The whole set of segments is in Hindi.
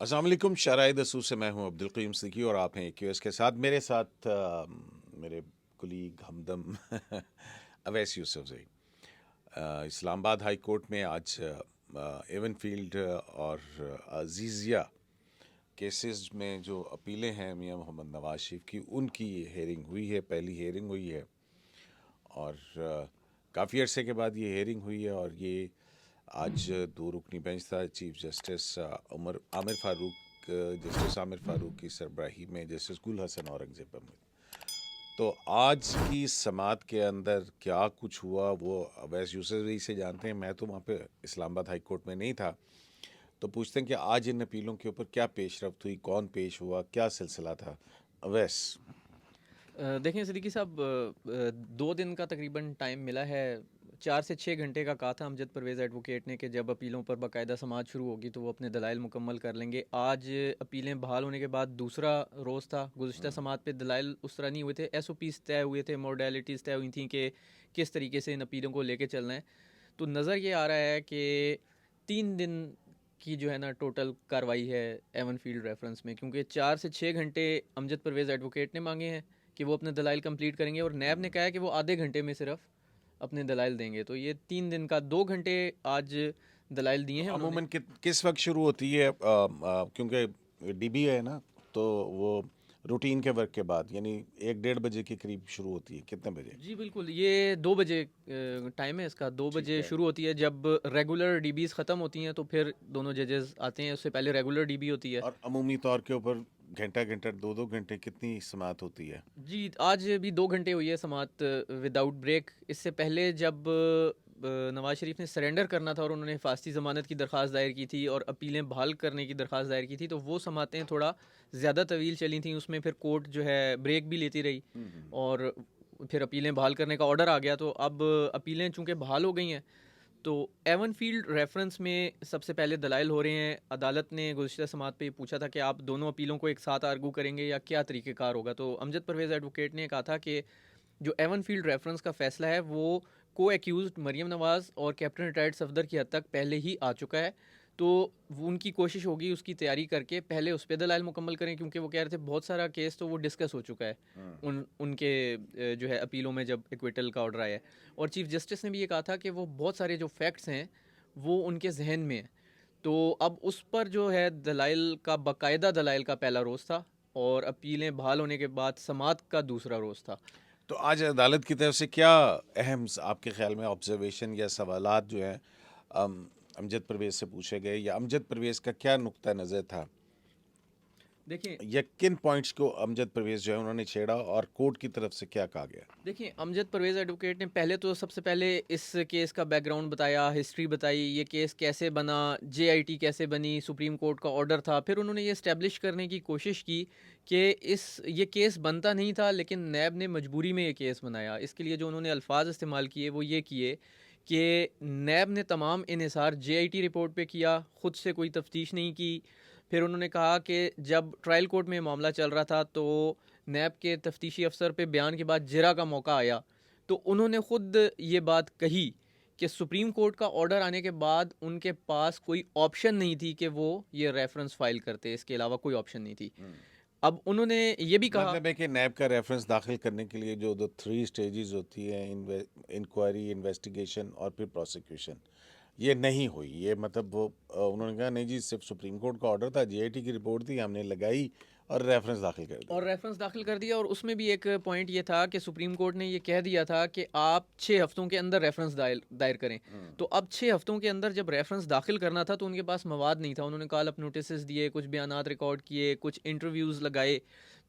अस्सलाम वालेकुम। शराय दसूर से मैं हूं अब्दुल क़य्यूम सिद्दीकी और आप हैं क्यूएस के साथ। मेरे साथ मेरे colleague Hamdam Awais Yousafzai. Islamabad high court में आज एवनफील्ड और अजीज़िया केसेस में जो अपीलें हैं मियां मोहम्मद नवाज शरीफ की, उनकी हेयरिंग हुई है, पहली हेयरिंग हुई है और काफ़ी अरसे के बाद ये हेयरिंग हुई है। और ये आज दो रुकनी बेंच था, chief justice Aamir Farooq, justice Aamir Farooq की सरबराही में जस्टिस गुल हसन औरंगज़ेब में। तो आज की समात के अंदर क्या कुछ हुआ वो अवैस यूसुफज़ई से जानते हैं। मैं तो वहाँ पे इस्लामाबाद हाई कोर्ट में नहीं था, तो पूछते हैं कि आज इन अपीलों के ऊपर क्या पेशरफ्त हुई, कौन पेश हुआ, क्या सिलसिला था। अवैस। देखें सिद्दीकी साहब, 2 दिन का तकरीबन टाइम मिला है। 4 से 6 घंटे का कहा था अमजद परवेज़ एडवोकेट ने कि जब अपीलों पर बाकायदा समाअत शुरू होगी तो वो अपने दलाइल मुकम्मल कर लेंगे। आज अपीलें बहाल होने के बाद दूसरा रोज़ था। गुज़िश्ता समाअत पे दलाइल उस तरह नहीं हुए थे, SOPs तय हुए थे, मॉडलिटीज़ तय हुई थी कि किस तरीके से इन अपीलों को लेके चलना है। तो नज़र ये आ रहा है कि 3 दिन की जो है ना टोटल कार्रवाई है एवन फील्ड रेफरेंस में, क्योंकि 4 से 6 घंटे अमजद परवेज़ एडवोकेट ने मांगे हैं कि वो अपने दलाइल कंप्लीट करेंगे, और नैब ने कहा है कि वो आधे घंटे में सिर्फ अपने दलाइल देंगे। तो ये 3 दिन का 2 घंटे आज दलाइल दिए तो हैं उन्होंने। अमूमन किस वक्त शुरू होती है, क्योंकि डीबी है ना, तो वो रूटीन के वर्क के बाद यानी 1-1:30 बजे के करीब शुरू होती है। कितने बजे? जी बिल्कुल, ये 2 बजे टाइम है इसका। दो ठीक बजे है। शुरू होती है। जब रेगुलर डीबीज ख़त्म होती हैं तो फिर दोनों जजेस आते हैं, उससे पहले रेगुलर डीबी होती है। और अमूमी तौर के ऊपर घंटा घंटा 2-2 घंटे कितनी समात होती है? जी, आज भी 2 घंटे हुई है समाअत विदाउट ब्रेक। इससे पहले जब नवाज शरीफ ने सरेंडर करना था और उन्होंने हिफाजती ज़मानत की दरख्वास्त दायर की थी और अपीलें बहाल करने की दरख्वास्त दायर की थी, तो वो समातें थोड़ा ज़्यादा तवील चली थी। उसमें फिर कोर्ट जो है ब्रेक भी लेती रही और फिर अपीलें बहाल करने का ऑर्डर आ गया। तो अब अपीलें चूँकि बहाल हो गई हैं, तो एवन फील्ड रेफरेंस में सबसे पहले दलाइल हो रहे हैं। अदालत ने गुज़िश्ता समाअत पे पूछा था कि आप दोनों अपीलों को एक साथ आर्गू करेंगे या क्या तरीक़ेकार होगा। तो अमजद परवेज़ एडवोकेट ने कहा था कि जो एवन फील्ड रेफरेंस का फ़ैसला है वो को एक्यूज़्ड मरीम नवाज़ और कैप्टन रिटायर्ड सफदर की हद तक पहले ही आ चुका है। तो वो उनकी कोशिश होगी उसकी तैयारी करके पहले उस पे दलाइल मुकम्मल करें, क्योंकि वो कह रहे थे बहुत सारा केस तो वो डिस्कस हो चुका है उनके जो है अपीलों में जब एक्विटल का ऑर्डर आया है। और चीफ जस्टिस ने भी ये कहा था कि वो बहुत सारे जो फैक्ट्स हैं वो उनके जहन में हैं। तो अब उस पर जो है दलाइल का बाकायदा दलाइल का पहला रोज़ था और अपीलें बहाल होने के बाद समाअत का दूसरा रोज़ था। तो आज अदालत की तरफ से क्या अहम आपके ख्याल में ऑब्जर्वेशन या सवालात जो हैं अमजद परवेज़ से पूछे गए, या अमजद परवेज़ का क्या नुक्ता नज़र था, देखिए या किन पॉइंट्स को अमजद परवेज़ जो है उन्होंने छेड़ा और कोर्ट की तरफ से क्या कहा गया? देखिए अमजद परवेज़ एडवोकेट ने पहले तो सबसे पहले इस केस का बैकग्राउंड बताया, हिस्ट्री बताई, ये केस कैसे बना, JIT कैसे बनी, सुप्रीम कोर्ट का ऑर्डर था। फिर उन्होंने ये इस्टेब्लिश करने की कोशिश की कि ये केस बनता नहीं था, लेकिन नैब ने मजबूरी में ये केस बनाया। इसके लिए जो उन्होंने अल्फाज इस्तेमाल किए वो ये किए कि नैब ने तमाम इन्हिसार JIT रिपोर्ट पे किया, ख़ुद से कोई तफ्तीश नहीं की। फिर उन्होंने कहा कि जब ट्रायल कोर्ट में मामला चल रहा था तो नैब के तफ्तीशी अफसर पे बयान के बाद जिरा का मौका आया, तो उन्होंने ख़ुद ये बात कही कि सुप्रीम कोर्ट का ऑर्डर आने के बाद उनके पास कोई ऑप्शन नहीं थी कि वो ये रेफरेंस फाइल करते, इसके अलावा कोई ऑप्शन नहीं थी। अब उन्होंने ये भी कहा। मतलब है कि नैब का रेफरेंस दाखिल करने के लिए जो 3 स्टेजेस होती है, इंक्वायरी, इन्वेस्टिगेशन और फिर प्रोसिक्यूशन, ये नहीं हुई। ये मतलब वो उन्होंने कहा नहीं जी, सिर्फ सुप्रीम कोर्ट का ऑर्डर था, JIT की रिपोर्ट थी, हमने लगाई और रेफरेंस दाखिल कर और दिया। रेफरेंस दाखिल कर दिया, और उसमें भी एक पॉइंट ये था कि सुप्रीम कोर्ट ने ये कह दिया था कि आप 6 हफ्तों के अंदर रेफरेंस दायर करें। तो अब 6 हफ्तों के अंदर जब रेफरेंस दाखिल करना था तो उनके पास मवाद नहीं था। उन्होंने कॉल अप नोटिस दिए, कुछ बयानात रिकॉर्ड किए, कुछ इंटरव्यूज़ लगाए।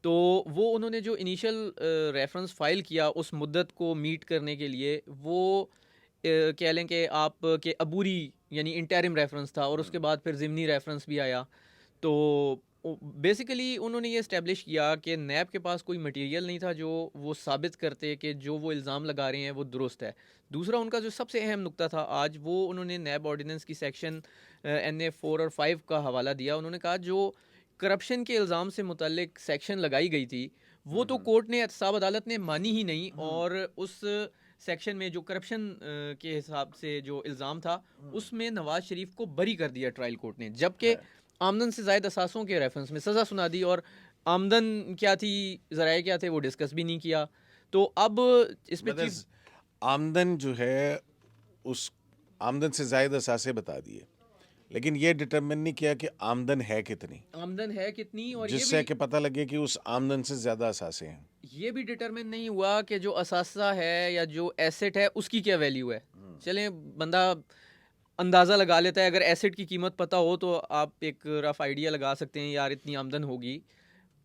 तो वो उन्होंने जो इनिशियल रेफरेंस फ़ाइल किया उस मुद्दत को मीट करने के लिए, वो कह लें कि आप के अबूरी यानी इंटरिम रेफरेंस था, और उसके बाद फिर ज़िमनी रेफरेंस भी आया। तो बेसिकली उन्होंने ये इस्टेब्लिश किया कि नैब के पास कोई मटेरियल नहीं था जो वो साबित करते कि जो वो इल्ज़ाम लगा रहे हैं वो दुरुस्त है। दूसरा उनका जो सबसे अहम नुक्ता था आज, वो उन्होंने नैब ऑर्डिनेंस की सेक्शन NA 4 और 5 का हवाला दिया। उन्होंने कहा जो करप्शन के इल्ज़ाम से मुतल्लिक सेक्शन लगाई गई थी वो तो कोर्ट ने एहतसाब अदालत ने मानी ही नहीं, और उस सेक्शन में जो करप्शन के हिसाब से जो इल्ज़ाम था उसमें नवाज शरीफ को बरी कर दिया ट्रायल कोर्ट ने। जबकि है आमदन से ज़ायद असासों के रेफरेंस में सज़ा सुना दी, और आमदन क्या थी, ज़राए क्या थे, वो डिस्कस भी नहीं किया। तो अब इस पे चीफ आमदन जो है उस आमदन से जायद असासे बता दिए, लेकिन ये डिटरमिन नहीं किया कि आमदन है कितनी, आमदन है कितनी, और जिससे कि पता लगे कि उस आमदन से ज्यादा असासे हैं। ये भी डिटरमिन नहीं हुआ कि जो असासा है या जो एसेट है उसकी क्या वैल्यू है। चलें, बंदा अंदाज़ा लगा लेता है, अगर एसेट की कीमत पता हो तो आप एक रफ आइडिया लगा सकते हैं यार इतनी आमदन होगी।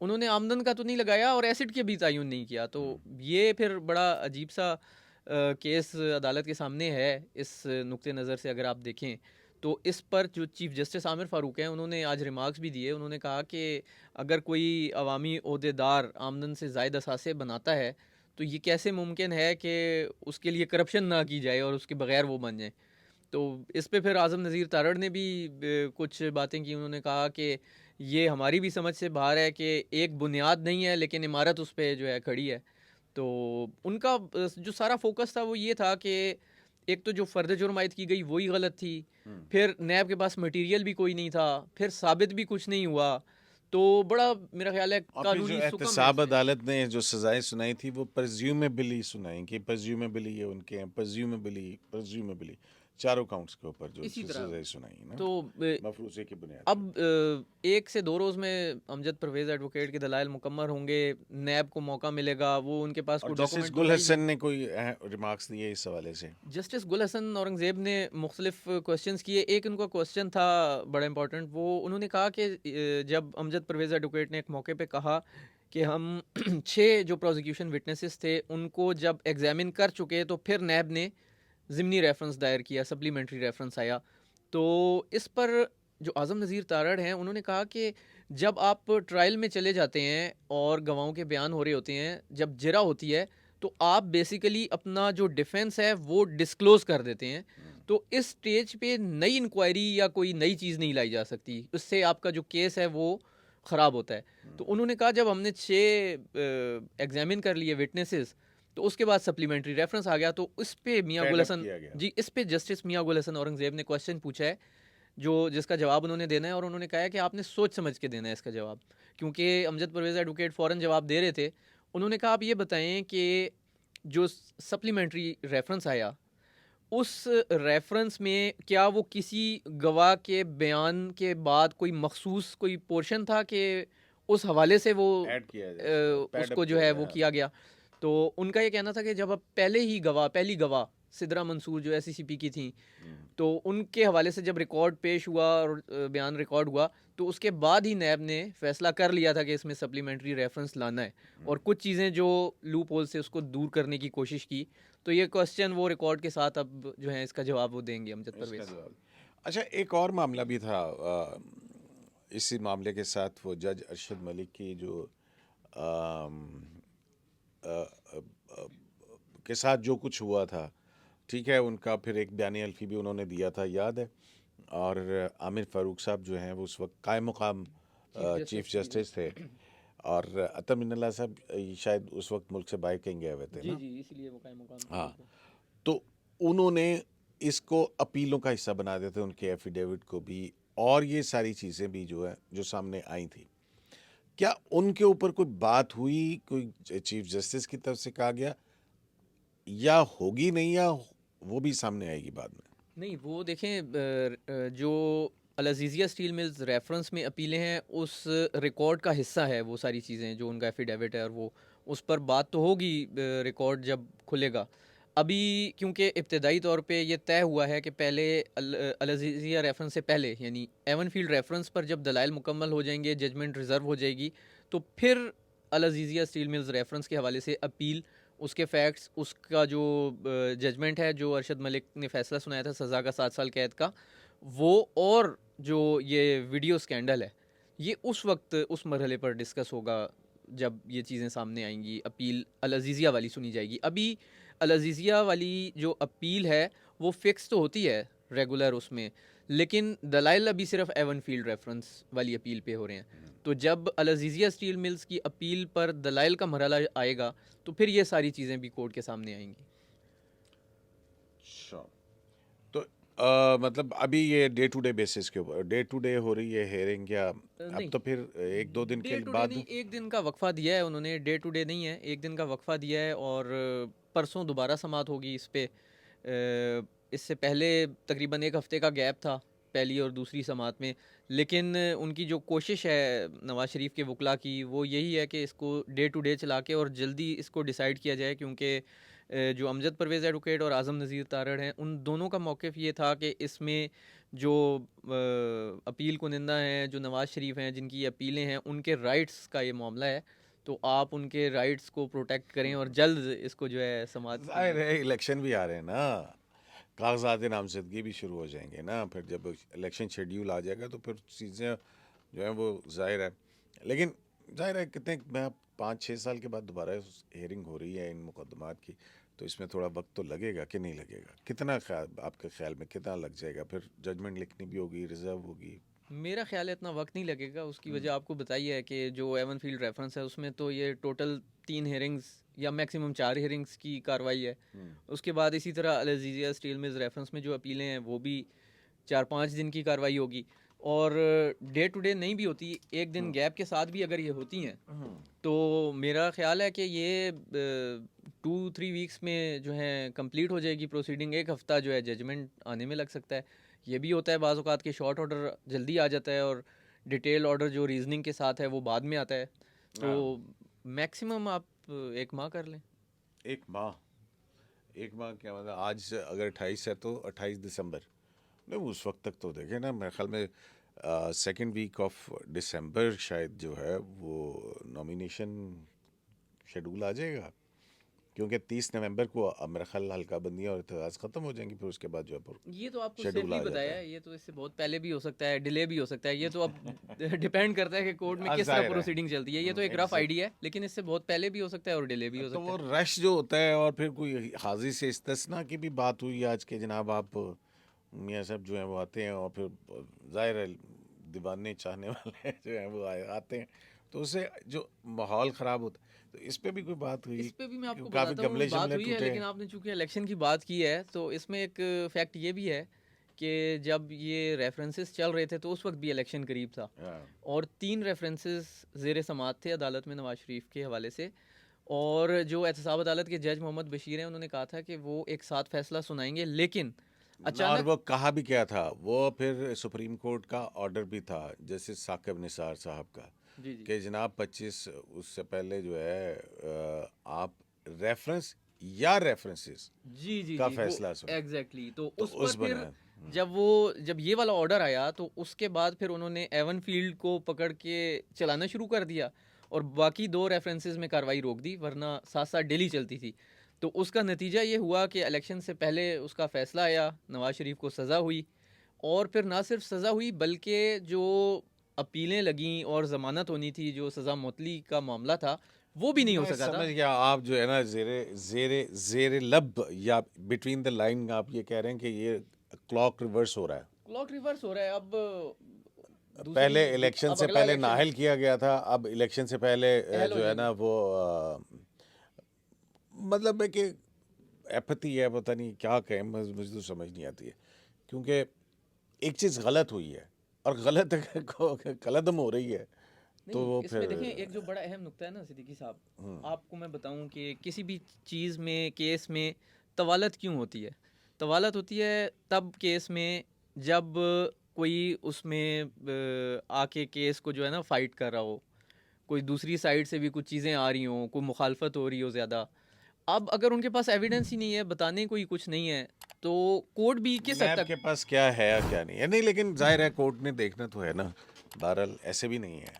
उन्होंने आमदन का तो नहीं लगाया और एसेट के भी तयन नहीं किया, तो ये फिर बड़ा अजीब सा केस अदालत के सामने है। इस नुक्ते नज़र से अगर आप देखें तो इस पर जो चीफ जस्टिस आमिर फ़ारूक हैं, उन्होंने आज रिमार्क्स भी दिए। उन्होंने कहा कि अगर कोई अवामी ओहदेदार आमदन से ज़ायद असासे बनाता है तो ये कैसे मुमकिन है कि उसके लिए करप्शन ना की जाए और उसके बगैर वो बन जाए। तो इस पे फिर आज़म नज़ीर तारड़ ने भी कुछ बातें की। उन्होंने कहा कि ये हमारी भी समझ से बाहर है कि एक बुनियाद नहीं है लेकिन इमारत उस पे जो है खड़ी है। तो उनका जो सारा फोकस था वो ये था कि एक तो जो फ़र्द जुर्म आयद की गई वही गलत थी, फिर नैब के पास मटेरियल भी कोई नहीं था, फिर साबित भी कुछ नहीं हुआ। तो बड़ा मेरा ख्याल है और फिर जो कानूनी सुकम है एहतसाब इसमें। अदालत ने जो सजाएं सुनाई थी वो प्रेज्यूमेबली सुनाई, कि प्रेज्यूमेबली ये उनके हैं, प्रेज्यूमेबली चारों काउंट्स के ऊपर जो इसी तरह सजाएं सुनाई ना, तो मफरूजे की बुनियाद अब पे। 1 से 2 रोज़ में अमजद परवेज़ एडवोकेट के दलाइल मुकम्मल होंगे, नैब को मौका मिलेगा, वो उनके पास और कोई जस्टिस डॉक्यूमेंट तो गुल है ही हसन नहीं। ने कोई रिमार्क्स दिए इस हवाले से? जस्टिस गुल हसन औरंगज़ेब ने मुख्तलिफ क्वेश्चंस किए। एक उनका क्वेश्चन था बड़ा इंपॉर्टेंट, वो उन्होंने कहा कि जब अमजद परवेज़ एडवोकेट ने एक मौके पे कहा कि हम 6 जो प्रोसिक्यूशन विटनेसेस थे उनको जब एग्जामिन कर चुके तो फिर नैब ने ज़िमनी रेफरेंस दायर किया, सप्लीमेंट्री रेफरेंस आया। तो इस पर जो आज़म नज़ीर तारड़ हैं उन्होंने कहा कि जब आप ट्रायल में चले जाते हैं और गवाहों के बयान हो रहे होते हैं, जब जिरा होती है तो आप बेसिकली अपना जो डिफेंस है वो डिस्क्लोज कर देते हैं। तो इस स्टेज पे नई इंक्वायरी या कोई नई चीज़ नहीं लाई जा सकती, उससे आपका जो केस है वो ख़राब होता है। तो उन्होंने कहा जब हमने 6 एग्जामिन कर लिए विटनेसेस तो उसके बाद सप्लीमेंट्री रेफरेंस आ गया, तो इस पे मियाँ गुल फेड अप हसन किया गया। जी, इस पे जस्टिस मियाँ गुल हसन औरंगज़ेब ने क्वेश्चन पूछा है जो जिसका जवाब उन्होंने देना है, और उन्होंने कहा है कि आपने सोच समझ के देना है इसका जवाब, क्योंकि अमजद परवेज़ एडवोकेट फ़ौरन जवाब दे रहे थे। उन्होंने कहा आप ये बताएं कि जो सप्लीमेंट्री रेफरेंस आया उस रेफरेंस में क्या वो किसी गवाह के बयान के बाद कोई मखसूस कोई पोर्शन था कि उस हवाले से वो ऐड किया जाए, उसको पैड अप उसको जो किया है वो गया। किया गया। तो उनका ये कहना था कि जब अब पहली गवाह सिद्रा मंसूर जो एससीसीपी की थी, तो उनके हवाले से जब रिकॉर्ड पेश हुआ और बयान रिकॉर्ड हुआ तो उसके बाद ही नैब ने फैसला कर लिया था कि इसमें सप्लीमेंट्री रेफरेंस लाना है, और कुछ चीज़ें जो लूप होल से उसको दूर करने की कोशिश की। तो ये क्वेश्चन वो रिकॉर्ड के साथ अब जो है इसका जवाब वो देंगे अमजद इसका परवेज़। जवाब। अच्छा, एक और मामला भी था इसी मामले के साथ, वो जज अरशद मलिक की जो अम, अ, अ, अ, के साथ जो कुछ हुआ था, ठीक है, उनका फिर एक बयानी अल्फी भी उन्होंने दिया था, याद है। और आमिर फारूक साहब जो हैं वो उस वक्त कायम मुकाम चीफ जस्टिस थे, और अतर मिन्नल्ला साहब शायद उस वक्त मुल्क से बाहर कहीं गए हुए थे जी ना। जी, इसीलिए वो कायम मुकाम थे, हाँ, बिल्कुल। तो उन्होंने इसको अपीलों का हिस्सा बना देते, उनके एफिडेविट को भी, और ये सारी चीज़ें भी जो है जो सामने आई थी, क्या उनके ऊपर कोई बात हुई, कोई चीफ जस्टिस की तरफ से कहा गया, या होगी नहीं, या वो भी सामने आएगी बाद में? नहीं, वो देखें जो अल-अज़ीज़िया स्टील मिल्स रेफरेंस में अपीलें हैं उस रिकॉर्ड का हिस्सा है वो सारी चीज़ें जो उनका एफिडेविट है, और वो उस पर बात तो होगी रिकॉर्ड जब खुलेगा। अभी क्योंकि इब्तदाई तौर पे ये तय हुआ है कि पहले अल-अज़ीज़िया रेफरेंस से पहले यानी एवनफील्ड रेफरेंस पर जब दलाइल मुकम्मल हो जाएंगे, जजमेंट रिज़र्व हो जाएगी, तो फिर अल-अज़ीज़िया स्टील मिल्स रेफरेंस के हवाले से अपील, उसके फैक्ट्स, उसका जो जजमेंट है, जो अरशद मलिक ने फ़ैसला सुनाया था सज़ा का 7 साल कैद का, वो, और जो ये वीडियो स्कैंडल है, ये उस वक्त उस मरहले पर डिस्कस होगा जब ये चीज़ें सामने आएंगी। अपील अल-अज़ीज़िया वाली सुनी जाएगी। अभी अल-अज़ीज़िया वाली जो अपील है वो फिक्स तो होती है रेगुलर उसमें, लेकिन दलाइल अभी सिर्फ एवन फील्ड रेफरेंस वाली अपील पे हो रहे हैं। तो जब अल-अज़ीज़िया स्टील मिल्स की अपील पर दलाइल का मरहला आएगा तो फिर ये सारी चीज़ें भी कोर्ट के सामने आएंगी। अच्छा, तो मतलब अभी ये डे टू डे बेसिस के ऊपर डे टू डे हो रही है हेयरिंग या अब नहीं, तो फिर एक दो दिन डे के टू डे बाद? नहीं, एक दिन का वक्फा दिया है उन्होंने, डे टू डे नहीं है, एक दिन का वक्फा दिया है। और परसों दोबारा समात होगी इस पे। इससे पहले तकरीबन एक हफ्ते का गैप था पहली और दूसरी समात में। लेकिन उनकी जो कोशिश है नवाज शरीफ के वकला की, वो यही है कि इसको डे टू डे चला के और जल्दी इसको डिसाइड किया जाए, क्योंकि जो अमजद परवेज़ एडवोकेट और आज़म नज़ीर तारड़ हैं, उन दोनों का मौक़िफ़ ये था कि इसमें जो अपील कुनिंदा हैं, जो नवाज़ शरीफ हैं, जिनकी ये अपीलें हैं, उनके राइट्स का ये मामला है। तो आप उनके राइट्स को प्रोटेक्ट करें और जल्द इसको जो है समात जाहिर है इलेक्शन भी आ रहे हैं ना, कागजात नामजदगी भी शुरू हो जाएंगे ना, फिर जब इलेक्शन शेड्यूल आ जाएगा तो फिर चीज़ें जो हैं वो जाहिर है। लेकिन जाहिर है कितने मैं 5-6 साल के बाद दोबारा हेयरिंग हो रही है इन मुकदमात की, तो इसमें थोड़ा वक्त तो लगेगा कि नहीं लगेगा? कितना ख्याल आपके ख्याल में कितना लग जाएगा? फिर जजमेंट लिखनी भी होगी, रिजर्व होगी। मेरा ख्याल है इतना वक्त नहीं लगेगा। उसकी वजह आपको बताई है कि जो एवन फील्ड रेफरेंस है उसमें तो ये टोटल 3 हेयरिंग्स या मैक्सिमम 4 हेयरिंग्स की कार्रवाई है। उसके बाद इसी तरह अल अज़ीज़िया स्टील मिल्स रेफरेंस में जो अपीलें हैं वो भी 4-5 दिन की कार्रवाई होगी। और डे टू डे नहीं भी होती, एक दिन गैप के साथ भी अगर ये होती हैं, तो मेरा ख्याल है कि ये 2-3 वीक्स में जो है कंप्लीट हो जाएगी प्रोसीडिंग। एक हफ़्ता जो है जजमेंट आने में लग सकता है। ये भी होता है बाज़ औक़ात के शॉर्ट ऑर्डर जल्दी आ जाता है और डिटेल ऑर्डर जो रीजनिंग के साथ है वो बाद में आता है। तो मैक्सिमम आप 1 माह कर लें। 1 माह? 1 माह क्या मतलब? आज अगर 28 है तो 28 दिसंबर नहीं, उस वक्त तक तो देखें ना, मेरे ख्याल में सेकेंड वीक ऑफ दिसंबर शायद जो है वो नॉमिनेशन शेड्यूल आ जाएगा, क्योंकि 30 नवंबर को मेरा ख्याल हल्का बंदी और एहतजाज ख़त्म हो जाएंगी, फिर उसके बाद जो है ये तो आपको शेड्यूल सेफली आ जाता बताया है। है, ये तो इससे बहुत पहले भी हो सकता है, डिले भी हो सकता है। ये तो अब डिपेंड करता है कि कोर्ट में किस तरह जाहिर है। प्रोसीडिंग चलती है। ये तो एक रफ आइडिया है, लेकिन इससे बहुत पहले भी हो सकता है और डिले भी हो तो सकता वो है। रश जो होता है, और फिर कोई हाजी से इस्तिस्ना की भी बात हुई आज के, जनाब आप मियाँ साहब जो हैं वो आते हैं और फिर ज़ाहिर है दीवाने चाहने वाले जो हैं वो आते हैं, तो उससे जो माहौल ख़राब होता है। तो इस पे भी कोई बात हुई? इस पे भी मैं आपको काफ़ी बताता हूँ, गमले बात शमले हुई है, टूटे। लेकिन आपने चूंकि इलेक्शन की बात की है तो इसमें एक फैक्ट ये भी है कि जब ये रेफरेंसेस चल रहे थे तो उस वक्त भी इलेक्शन करीब था, और 3 रेफरेंसेस ज़ेर समात थे अदालत में नवाज शरीफ के हवाले से। और जो एहतसाब अदालत के जज मोहम्मद बशीर हैं, उन्होंने कहा था कि वो एक साथ फैसला सुनाएंगे, लेकिन और अचानक वो कहा भी क्या था, वो फिर सुप्रीम कोर्ट का ऑर्डर भी था जस्टिस साकिब निसार साहब का, जी जी कि जनाब 25 उससे पहले जो है आप रेफरेंस या रेफरेंसेस जी जी का जी वो फैसला सुने। एग्जैक्टली तो तो उस पर उस फिर बना जब ये वाला ऑर्डर आया तो उसके बाद फिर उन्होंने एवन फील्ड को पकड़ के चलाना शुरू कर दिया और बाकी 2 रेफरेंसेस में कार्रवाई रोक दी, वरना साथ साथ डेली चलती थी। तो उसका नतीजा ये हुआ कि इलेक्शन से पहले उसका फैसला आया, नवाज शरीफ को सज़ा हुई, और फिर ना सिर्फ सज़ा हुई बल्कि जो अपीलें लगीं और ज़मानत होनी थी, जो सज़ा मुअत्तली का मामला था, वो भी नहीं हो मैं सका समझ था। गया। आप जो है ना जेरे जेरे जेरे लब या बिटवीन द लाइन आप ये कह रहे हैं कि ये क्लॉक रिवर्स हो रहा है। क्लॉक रिवर्स हो रहा है। अब पहले इलेक्शन अब से अगला पहले इलेक्शन नाहल किया गया था, अब इलेक्शन से पहले अहल हो जो है जाएंगे। ना वो मतलब है कि एपथी है, पता नहीं क्या कहें, मुझे तो समझ नहीं आती है, क्योंकि एक चीज़ गलत हुई है और गलत को कलदम हो रही है, तो नहीं, वो इसमें फिर देखें एक जो बड़ा अहम नुक्ता है ना सिद्दीकी साहब, आपको मैं बताऊं कि किसी भी चीज़ में, केस में तवालत क्यों होती है? तवालत होती है तब केस में जब कोई उसमें आके केस को जो है ना फाइट कर रहा हो, कोई दूसरी साइड से भी कुछ चीज़ें आ रही हों, कोई मुखालफत हो रही हो ज़्यादा। अब अगर उनके पास एविडेंस ही नहीं है, बताने को ही कुछ नहीं है, तो कोर्ट भी किस हद नैब तक। के पास क्या है या क्या नहीं है, नहीं, लेकिन जाहिर है कोर्ट ने देखना तो है ना। बहरहाल ऐसे भी नहीं है,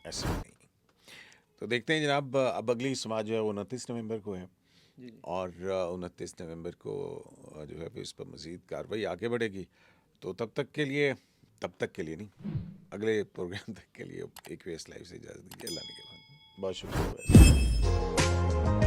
ऐसे भी नहीं। तो देखते हैं जनाब, अब अगली समाज जो है वो 29 नवंबर को है, जी जी और 29 नवंबर को जो है फिर इस पर मज़ीद कार्रवाई आगे बढ़ेगी। तो तब तक के लिए नहीं, अगले प्रोग्राम तक के लिए एक वेस्ट लाइफ से इजाज़त दीजिए। अल्लाह ने के बाद बहुत शुक्रिया वैसे।